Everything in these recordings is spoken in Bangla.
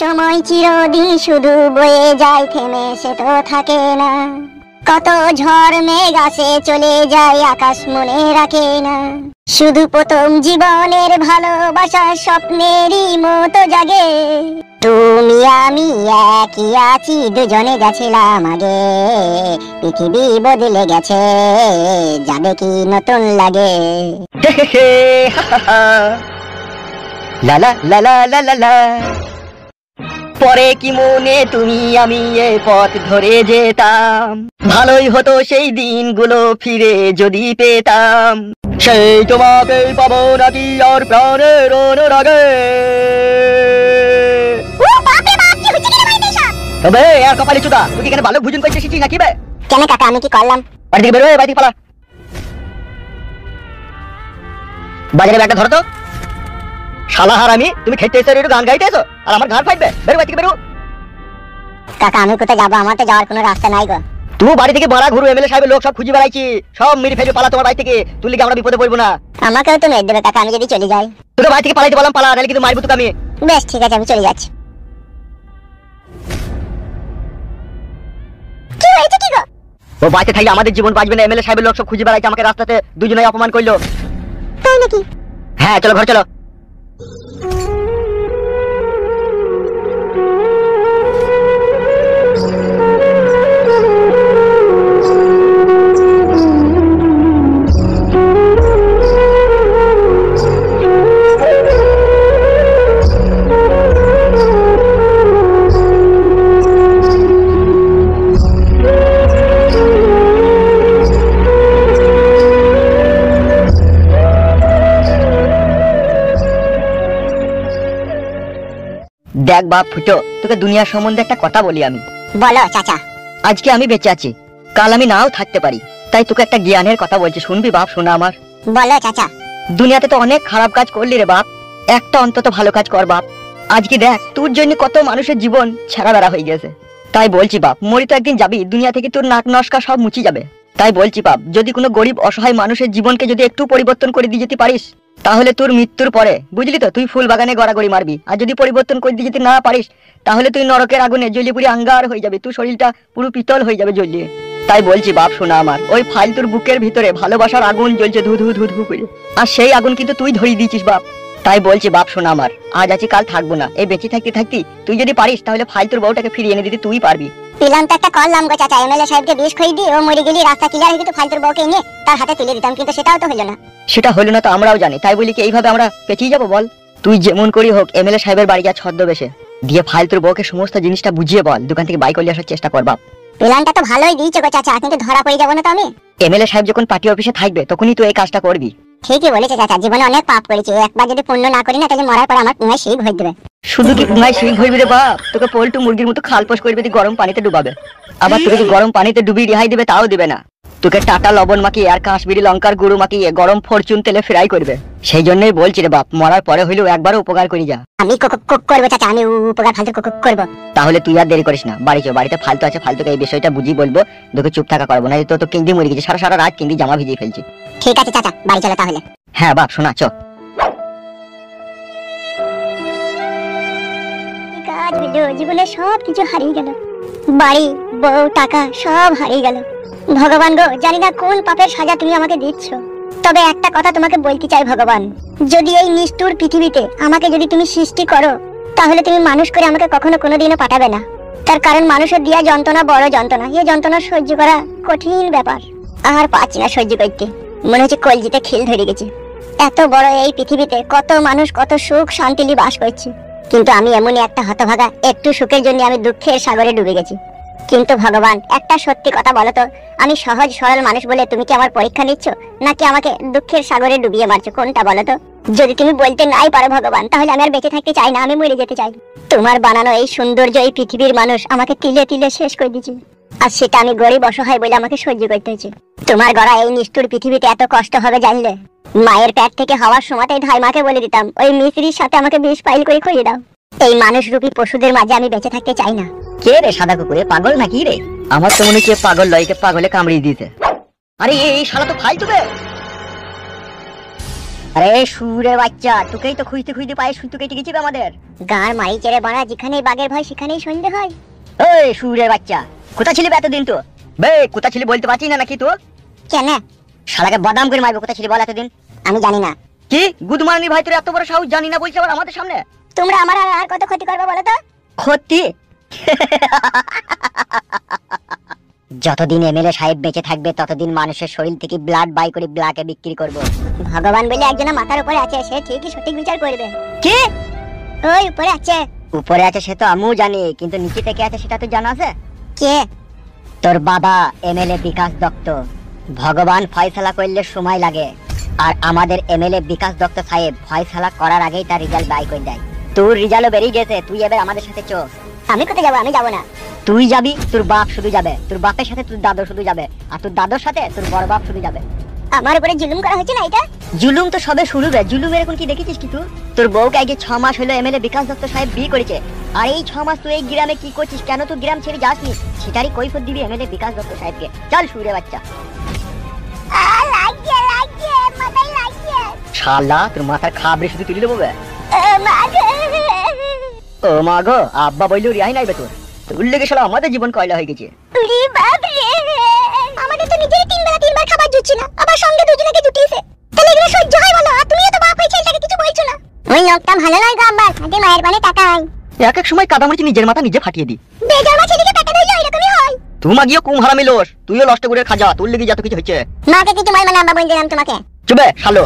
সময় চিরদিন শুধু বয়ে যায়, থেমে সে তো থাকে না। কত ঝড় মেঘ আসে চলে যায়, আকাশ মনে রাখে না। শুধু প্রথম জীবনের ভালোবাসা স্বপ্নেরই মতো জাগে। তুমি আমি একই আছি, দুজনে গেছিলাম আগে। পৃথিবী বদলে গেছে, যাবে কি নতুন লাগে। লালা লালা লালা লা। পরে কি মনে তুমি আমি এই পথ ধরে যেতাম, ভালোই হতো সেই দিনগুলো ফিরে যদি পেতাম। সেই তোমাকে পাবো নাকি আর প্রাণের অনুরাগে। তবে আর কপালে চুদা, তুই এখানে ভালো ভোজন করতে এসেছিস নাকি বে? কেন কাকা, আমি কি করলাম? বাড়ি থেকে বেরো, বাড়ি থেকে পালা। বাজারে ব্যাগটা ধরো তো। শালা হারামি, তুমি খেতে এসো একটু গান গাইতে এসো আর আমার ঘাড় ফাটবে। বেরো বাড়ি থেকে বেরো। কাকা আমি কোথায় যাবো? আমার তো যাওয়ার কোনো রাস্তা নাই গো। তুমি বাড়ি থেকে বাড়া ঘুরু, এমএলএ সাহেবের লোক সব খুঁজে বেড়াইছি, সব মেরে ফেলে পালা তোমার বাড়ি থেকে। তুই লিখে আমরা বিপদে পড়বো না? আমাকেও তো মেরে দেবে কাকা আমি যদি চলে যাই। তোকে বাড়ি থেকে পালাইতে বললাম পালা, নাহলে কিন্তু মারবো তোকে আমি। বেশ ঠিক আছে, আমি চলে যাচ্ছি। কি হয়েছে কি গো? ও বাড়িতে থাকলে আমাদের জীবন বাঁচবে না। এমএলএ সাহেবের লোক সব খুঁজে বেড়াইছে, আমাকে রাস্তাতে দুজনেই অপমান করলো। তাই নাকি? হ্যাঁ চলো ঘর চলো। দেখ বাপ ফুটো, তোকে দুনিয়া সম্বন্ধে একটা কথা বলি আমি। বলো চাচা। আজকে আমি বেঁচে আছি, কাল আমি নাও থাকতে পারি, তাই তোকে একটা জ্ঞানের কথা বলছি, শুনবি বাপ? শোনা আমার। বলো চাচা। দুনিয়াতে তো অনেক খারাপ কাজ করলি রে বাপ, একটা অন্তত ভালো কাজ কর বাপ। আজকে দেখ তোর জন্য কত মানুষের জীবন ছেঁড়া বেড়া হয়ে গেছে। তাই বলছি বাপ, মরি তো একদিন যাবি, দুনিয়া থেকে তোর নাক নস্কা সব মুছি যাবে। তাই বলছি বাপ, যদি কোনো গরিব অসহায় মানুষের জীবনকে যদি একটু পরিবর্তন করে দিয়ে যেতে পারিস, তাহলে তোর মৃত্যুর পরে বুঝলি তো তুই ফুল বাগানে গড়াগড়ি মারবি। আর যদি পরিবর্তন করে দিয়ে যেতে না পারিস, তাহলে তুই নরকের আগুনে জ্বলিয়ে পুড়ে আঙ্গার হয়ে যাবে, তুই শরীরটা পুরো পিতল হয়ে যাবে জ্বলিয়ে। তাই বলছি বাপ শোনা আমার, ওই ফালতুর বুকের ভিতরে ভালোবাসার আগুন জ্বলছে ধু ধু ধু ধু করে, আর সেই আগুন কিন্তু তুই ধরিয়ে দিয়েছিস বাপ। তাই বলছি বাপ শোনা আমার, আজ আছি কাল থাকবো না, এই বেঁচে থাকতে থাকতে তুই যদি পারিস তাহলে ফালতুর বউটাকে ফিরিয়ে এনে দিতে তুই পারবি। প্ল্যান তো একটা করলাম গো চাচা, এমএলএ সাহেবকে বিষ খাইয়ে দিয়ে ও মরে গেলি রাস্তা ক্লিয়ার হয়ে যেত, ফালতুর বউকে এনে তার হাতে তুলে দিতাম, কিন্তু সেটাও তো হলো না। সেটা হলো না তো আমরাও জানি, তাই বলি কি এইভাবে আমরা পেঁচিয়ে যাবো বল? তুই যেমন করি হোক এমএলএ সাহেবের বাড়ি যা ছদ্মবেশে দিয়ে ফালতুর বউকে সমস্ত জিনিসটা বুঝিয়ে বল, দোকান থেকে বাইক করে আসার চেষ্টা কর বাপ। প্ল্যানটা তো ভালোই দিয়েছে গো চাচা, কিন্তু ধরা পড়ে যাবো না তো আমি? এমএলএ সাহেব যখন পার্টি অফিসে থাকবে তখনই তুই এই কাজটা করবি। ঠিকই বলেছে চাচা, জীবনে অনেক পাপ করেছি, একবার যদি পুণ্য না করি না তাহলে মরার পর আমার পুঙ্গায় সেই ভয় দেবে। শুধু কি পুঙ্গায় সেই ভরবি রে বাপ, তোকে পল্টু মুরগির মতো খালপোষ করবে, তুই গরম পানিতে ডুবাবে, আবার তোকে গরম পানিতে ডুবিয়ে রেহাই দেবে তাও দেবে না। তোকে টাটা লবণ মাখিয়ে আর কাশ্মীরি লঙ্কার গুঁড়ো মাখিয়ে গরম ফরচুন তেলে ফ্রাই করবে। সেই জন্যই বলছি রে বাপ, মরার পরে হইলেও একবারও উপকার করি যা। আমি করবো চাচা, আমি উপকার ফালতু করবো। তাহলে তুই আর দেরি করিস না, বাড়ি চো, বাড়িতে ফালতু আছে, ফালতুকে এই বিষয়টা বুঝিয়ে বলবো, তোকে চুপ থাকা করবো না। তো কিন্দি মরে গেছি, সারা সারা রাত কিন্দি জামা ভিজিয়ে ফেলছি। ঠিক আছে চাচা, বাড়ি চলো তাহলে। হ্যাঁ বাপ শোনা চ। কাজ হলো, জীবনে সব কিছু হারিয়ে গেল, বাড়ি বউ টাকা সব হারিয়ে গেল। ভগবান গো, জানি না কোন পাপের সাজা তুমি আমাকে দিচ্ছ, তবে একটা কথা তোমাকে বলতে চাই ভগবান, যদি এই নিষ্ঠুর পৃথিবীতে আমাকে যদি তুমি সৃষ্টি করো, তাহলে তুমি মানুষ করে আমাকে কখনো কোনোদিনও পাঠাবে না। তার কারণ মানুষের দিয়া যন্ত্রণা বড় যন্ত্রণা, এই যন্ত্রণা সহ্য করা কঠিন ব্যাপার। আর পাচ্ছি না সহ্য করতে, মনে হচ্ছে কলজিতে খিল ধরে গেছে। এত বড় এই পৃথিবীতে কত মানুষ কত সুখ শান্তি নিয়ে বাস করছে, কিন্তু আমি এমনই একটা হতভাগা, একটু সুখের জন্য আমি দুঃখের সাগরে ডুবে গেছি। কিন্তু ভগবান একটা সত্যি কথা বলো তো, আমি সহজ সরল মানুষ বলে তুমি কি আমার পরীক্ষা নিচ্ছ, নাকি আমাকে দুঃখের সাগরে ডুবিয়ে মারছো, কোনটা বলো তো? যদি তুমি বলতে নাই পারো ভগবান, তাহলে আমি আর বেঁচে থাকতে চাই না, আমি মরে যেতে চাই। তোমার বানানো এই সৌন্দর্য এই পৃথিবীর মানুষ আমাকে তিলে তিলে শেষ করে দিয়েছে, আর সেটা আমি গরিব অসহায় বলে আমাকে সহ্য করতে হয়েছে। তোমার গড়া এই নিষ্ঠুর পৃথিবীতে এত কষ্ট হবে জানলে, মায়ের পেট থেকে হওয়ার সময়তেই ধাই মাকে বলে দিতাম ওই মিস্ত্রির সাথে আমাকে বিষ ফাইল করে খুঁজে দাও। এই মানুষ রূপী পশুদের মাঝে আমি বেঁচে থাকতে চাই না। কে রে সাদা কুকুরে, পাগল নাকি রে? আমার তো মনে হচ্ছে পাগল লয়কে পাগলে কামড়িয়ে দিতে। আরে এই শালা তো ফালতু বে। আরে সুরের বাচ্চা, তোকেই তো খুঁজতে খুঁজতে পায়ে সুতো কেটে গেছি আমাদের। গাঁর মারি চেড়ে বাড়া, যেখানেই বাঘের ভয় সেখানেই সন্ধে হয়। ওই সুরের বাচ্চা, কোথা ছিলি বে এতদিন? তো বে কোথা ছিলি বলতে পারছিস না নাকি? তো কেন? শালাকে বদনাম করে মারবো। কোথা ছিলি বল এতদিন? আমি জানি না। কি গুদমানি ভাই, তোর এত বড় সাহস? জানি না বলছিস আবার আমাদের সামনে? তোমরা আমার আর কত ক্ষতি করবে বলো তো? ক্ষতি? যতদিন এমএলএ সাহেব বেঁচে থাকবে ততদিন মানুষের শরীর থেকে ব্লাড বাই করে ব্লাকে বিক্রি করব। ভগবান বলে একজন মাথার উপরে আছে, সে ঠিকই সঠিক বিচার করবে। কি? ওই উপরে আছে। উপরে আছে সে তো আমিও জানি, কিন্তু নিচে থেকে আছে সেটা তো জানা আছে। কে? তোর বাবা এমএলএ বিকাশ দত্ত। ভগবান ফয়সালা করলে সময় লাগে, আর আমাদের এমএলএ বিকাশ দত্ত সাহেব ফয়সালা করার আগেই তার রেজাল্ট বাই করে দেয়। তোর রেজাল্টও বেরিয়ে গেছে, তুই এবার আমাদের সাথে চল। আমি কোথায় যাবো? আমি যাবো না। তুই যাবি, তোর বাপ শুধু যাবে, তোর বাপের সাথে তোর দাদু শুধু যাবে, আর তোর দাদুর সাথে তোর বড় বাপ শুধু যাবে। আমার উপরে জুলুম করা হচ্ছে না এটা? জুলুম তো সবে শুরু রে। জুলুম এরকম কি দেখেছিস কি তুই? তোর বউকে আগে 6 মাস হলো এমএলএ বিকাশ দত্ত সাহেব বিয়ে করেছে, আর এই 6 মাস তুই এই গ্রামে কি করছিস? কেন তুই গ্রাম ছেড়ে যাসনি? সেটারই কৈফিয়ত দিবি এমএলএ বিকাশ দত্ত সাহেবকে। চল সুরে বাচ্চা। লাগিয়ে লাগিয়ে মাথায় লাগিয়ে। শালা তোর মাথার খাবরে শুধু তুলে দেবো বে। মা গো। ও মা গো, আব্বা বইলেও রিহাই নাই বে তোর। তোর লেগে শালা আমাদের জীবন কয়লা হয়ে গেছে। উরি বাপ রে, আমাদের তো নিজেরই 3 বেলা 3 বার খাবার জুটছে না, আবার সঙ্গে দুজনকে জুটিয়েছে। তাহলে এগুলো সহ্য হয় বলো? আর তুমিও তো বাপ হয়ে ছেলেটাকে কিছু বলছো না। ওই লোকটা ভালো নয় গো আব্বা, আগে মায়ের বানে টাকাই। এক এক সময় কাদামরিচি নিজের মাথা নিজে ফাটিয়ে দি। বেজন্মা ছেলেকে টাকা দিলে এরকমই হয়। তোমা গিয়ে কুম হারামি লোস, তুইও লষ্ট করে খাজা, তোর লেগে যত কিছু হচ্ছে। মাকে কিছু বলবে না আব্বা, বলে দিলাম তোমাকে। চুপে শালো।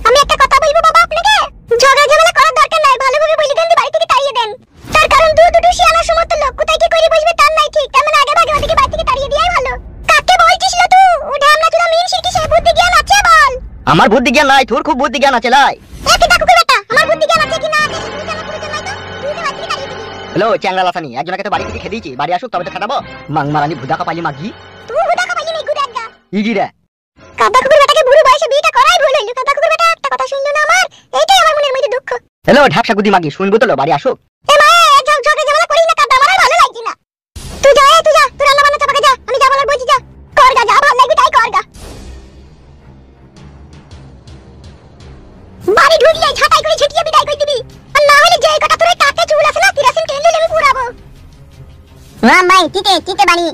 আমি একটা কথা বলবো বাবা আপনাকে, ঝগড়া ঝামেলা করার দরকার নাই, ভালোভাবে বলে দেন, বাড়ি থেকে তাড়িয়ে দেন। তার কারণ দুটো শিয়ানা সমস্ত লোক কোথায় কি করে বসবে তার নাই ঠিক, তার মানে আগে ভাগে ওদিকে বাড়ি থেকে তাড়িয়ে দেওয়াই ভালো। কাকে বলছিস লো তুই? ওটা আমরা তুই মেন শিরকি, সে বুদ্ধি জ্ঞান আছে বল? আমার বুদ্ধি জ্ঞান নাই, তোর খুব বুদ্ধি জ্ঞান আছে লাই। একে ডাকুকে বেটা, আমার বুদ্ধি জ্ঞান আছে কি না আছে তুই জানা পুরো নাই তো, তুই তো বাড়ি থেকে তাড়িয়ে দিবি। হ্যালো চ্যাংড়া লাসানি, একজনকে তো বাড়ি থেকে খেয়ে দিয়েছি, বাড়ি আসুক তবে তো খাটাবো। মাংমারানি ভুদা কাপালি মাগি। তুই হুদা খাবাইলি নেই গুদাগা। ইগি রে। কাদা কুকুর বেটাকে বুড়ো বয়সে বিয়েটা করাই ভুল হইলো। কাদা কুকুর বেটা একটা কথা শুনলো না আমার, এইটাই আমার মনের মধ্যে দুঃখ। হ্যালো ঢাপসা গুদি মাগি, শুনবো তো লো, বাড়ি আসুক। এ মা, ঝগড়া ঝামেলা করিস না, কাদা আমার আর ভালো লাগছে না। তুই যা, তুই যা, তুই রান্না বান্না চাপাকে যা, আমি যা বলার বলছি যা। করগা, যা ভালো লাগবে তাই করগা। বাড়ি ঢুকলে ঝাঁটাই করে ছিটিয়ে বিদায় করে দিবি, আর না হলে যে কটা তোর কাকে চুল আছে না, কিরাসিন টেনে আমি পুরাবো। রাম ভাই, তিতে তিতে বাড়ি।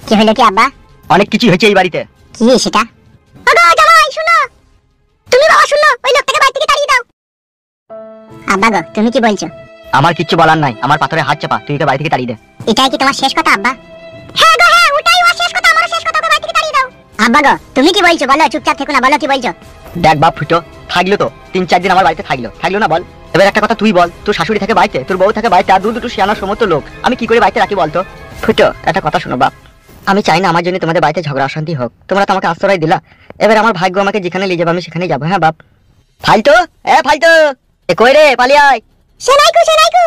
কি হলো কি আব্বা? অনেক কিছু হয়েছে এই বাড়িতে। কি সেটা? আগো জামাই শুনো, তুমি বাবা শুনো, ওই লোকটাকে বাড়ি থেকে তাড়িয়ে দাও। আব্বা গো, তুমি কি বলছো? আমার কিচ্ছু বলার নাই, আমার পাথরে হাত চাপা, তুই একে বাড়ি থেকে তাড়িয়ে দে। এটাই কি তোমার শেষ কথা আব্বা? হ্যাঁ গো হ্যাঁ, ওটাই ওর শেষ কথা, আমারও শেষ কথা, ওকে বাড়ি থেকে তাড়িয়ে দাও। আব্বা গো, তুমি কি বলছো বলো, চুপচাপ থেকো না, বলো কি বলছো। দেখ বাপ ফুটো, থাকলো তো 3-4 দিন আমার বাড়িতে থাকলো না বল। এবার একটা কথা তুই বল, তোর শাশুড়ি থাকে বাড়িতে, তোর বউ থাকে বাড়িতে, আর দুটো শিয়ানোর সমস্ত লোক, আমি কি করে বাড়িতে রাখি বলতো? ফুটো একটা কথা শোনো বাপ, আমি চাই না আমার জন্য তোমাদের বাড়িতে ঝগড়া অশান্তি হোক। তোমরা তো আমাকে আশ্রয় দিলা, এবার আমার ভাগ্য আমাকে যেখানে নিয়ে যাবে আমি সেখানেই যাবো। হ্যাঁ বাপ। ফালতু ফালতু এ কই রে, পালিয়ে আয়। সেনাইকু সেনাইকু।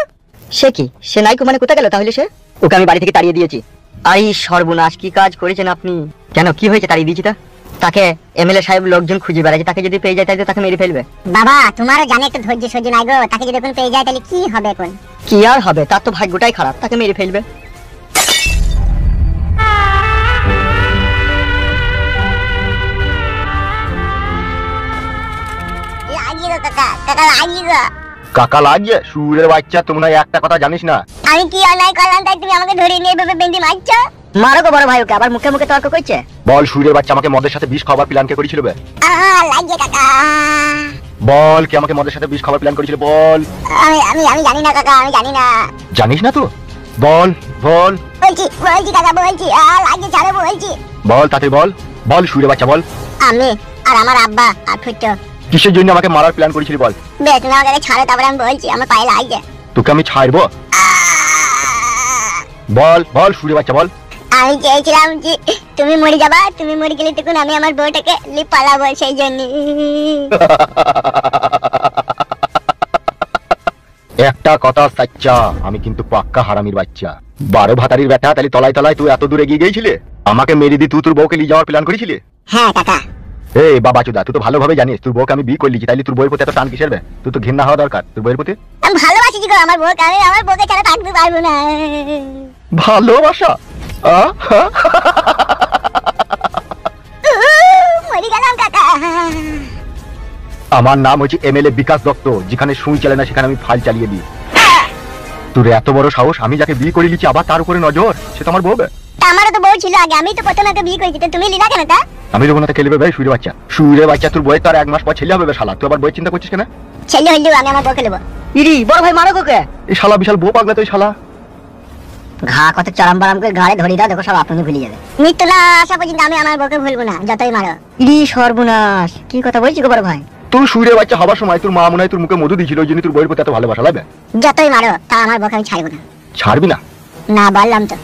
সে কি সেনাইকু মানে কোথায় গেল তাহলে সে? ওকে আমি বাড়ি থেকে তাড়িয়ে দিয়েছি। আই সর্বনাশ, কি কাজ করেছেন আপনি? কেন কি হয়েছে তাড়িয়ে দিয়েছি? তাকে এমএলএ সাহেব লোকজন খুঁজে বেড়াচ্ছে, তাকে যদি পেয়ে যায় তাহলে তাকে মেরে ফেলবে। বাবা তোমারও জানে একটু ধৈর্য সহ্য নাই গো, তাকে যদি এখন পেয়ে যায় তাহলে কি হবে এখন? কি আর হবে, তার তো ভাগ্যটাই খারাপ, তাকে মেরে ফেলবে। লাগিয়ে কাকা, কাকা লাগিয়ে। কাকা লাগিয়ে? সুরের বাচ্চা, তোমরা একটা কথা জানিস না? আমি কি অন্যায় করলাম তাই তুমি আমাকে ধরে নিয়ে এভাবে বেঁধে মারছো? মারো গো বড় ভাই, ওকে আবার মুখে মুখে তর্ক করছে। বল সুরের বাচ্চা আমাকে মদের সাথে বিষ খাওয়ার প্ল্যান কে করেছিল বে? লাগিয়ে কাকা। বল কে আমাকে মদের সাথে বিষ খাওয়ার প্ল্যান করেছিল বল। আমি আমি আমি জানি না কাকা, আমি জানি না। জানিস না তো? বল বল। বলছি বলছি কাকা বলছি, লাগিয়ে ছাড়ো বলছি। বল তাতে বল, বল সুরের বাচ্চা বল। আমি আর আমার আব্বা আর ফুটো কিসের জন্য আমাকে মারার প্ল্যান করেছিলি বল? বেশ তুমি আমাকে ছাড়ো, তারপরে আমি বলছি, আমার পায়ে লাগছে। তোকে আমি ছাড়বো? বল বল সুরের বাচ্চা বল। আমি চেয়েছিলাম যে তুমি মরে যাবা, তুমি মরে গেলে তখন আমি আমার বউটাকে নিয়ে পালাবো, সেই জন্য। একটা কথা সাচ্চা, আমি কিন্তু পাক্কা হারামির বাচ্চা, 12 ভাতারির বেটা। তাহলে তলায় তলায় তুই এত দূরে এগিয়ে গিয়েছিলে, আমাকে মেরে দি তুই তোর বউকে নিয়ে যাওয়ার প্ল্যান করেছিলি? হ্যাঁ কাকা। এই বাবা চুদা, তুই তো ভালোভাবে জানিস তোর বউকে আমি বিয়ে করলিছি, তাইলে তোর বউয়ের প্রতি এত টান কিসের বে? তুই তো ঘৃণা হওয়া দরকার তোর বউয়ের প্রতি। আমি ভালোবাসি গো আমার বউকে, আমি আমার বউকে ছাড়া থাকতে পারবো না। ভালোবাসা? মরে গেলাম কাকা। আমার নাম হচ্ছে এমএলএ বিকাশ দত্ত, যেখানে সুই চলে না সেখানে আমি ফাইল চালিয়ে দিই। তোর এত বড় সাহস, আমি যাকে বিয়ে করে নিচ্ছি আবার তার উপরে নজর, সে তো আমার বউ। তা আমারও তো বউ ছিল আগে, আমি তো প্রথমে ওকে বিয়ে করেছি, তো তুমি লিলা কেন তা? আমি যখন তাকে খেলবে ভাই সুইরে বাচ্চা, সুইরে বাচ্চা, তোর বই তো আর 1 মাস পর ছেলে হবে বে শালা, তুই আবার বই চিন্তা করছিস কেন? ছেলে হইলেও আমি আমার বউকে নেবো। ইরি বড় ভাই মারো কোকে। এই শালা বিশাল বউ পাগলা তো এই শালা। ঘা কত চারাম বারাম করে গাড়ে ধরে দাও, দেখো সব আপনাদের ভুলে যাবে। মৃত্যু না আসা পর্যন্ত আমি আমার বউকে ভুলবো না, যতই মারো। ইরি সর্বনাশ, কি কথা বলছি গো বড় ভাই? তুই সুইরে বাচ্চা হবার সময় তোর মা মনে হয় তোর মুখে মধু দিয়েছিল, ওই জন্য তোর বইয়ের প্রতি এত ভালোবাসা লাগবে। যতই মারো তা আমার বউকে আমি ছাড়বো না। ছাড়বি না? না বললাম তো।